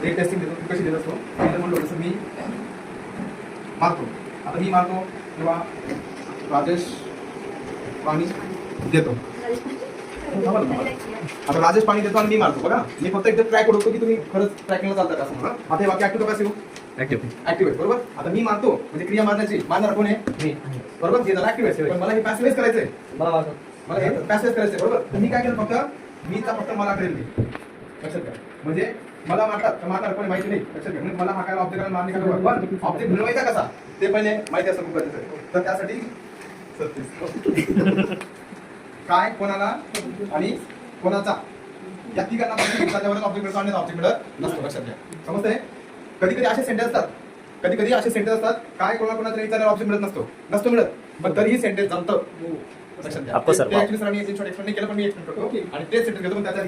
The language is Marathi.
एक टेस्टिंग देतो, तू कशी देत असतो मी म्हणलो जसं मी मारतो, आता मी मारतो किंवा राजेश पाणी देतो, आता राजेश पाणी देतो आणि मी मारतो बघा, मी फक्त एकदा ट्रॅक करतो की तुम्ही खरंच ट्रॅकिंगला चालता का असं. आता हे वाक्य ऍक्टिव्ह पॅसिव्ह ऍक्टिव्ह बरोबर. आता मी मारतो म्हणजे क्रिया मारण्याची, मारणार कोण आहे मी बरोबर, हे झालं ऍक्टिव्ह आहे. पण मला हे पॅसिव्ह करायचंय, मला हे पॅसिव्ह करायचंय बरोबर. तर मी काय केलं फक्त मीचा फक्त मला करेल मी, लक्षात घ्या. म्हणजे मला मारतात तर मारणार कोणी माहिती नाही, लक्षात घ्या. म्हणजे मला हाकायला ऑब्जेक्ट मारणे का पण ऑब्जेक्ट मिळवायचा कसा ते पहिले माहिती असं खूप गरजेचं आहे. तर त्यासाठी काय कोणाला आणि कोणाचा या तिघांना त्याच्यावर ऑब्जेक्ट मिळतो आणि ऑब्जेक्ट मिळत नसतो, लक्षात घ्या. समजतंय. कधी कधी असे सेंटेन्स असतात, कधी कधी असे सेंटेन्स असतात काय कोणाला तरी विचारल्यावर ऑब्जेक्ट मिळत नसतो मिळत, पण तरीही सेंटेन्स जमतं, लक्षात घ्या. ते ऍक्च्युअली सरांनी एक्सप्लेन केलं पण मी एक्सप्लेन करतो आणि ते सेंटेन्स घेतो पण त्याच्या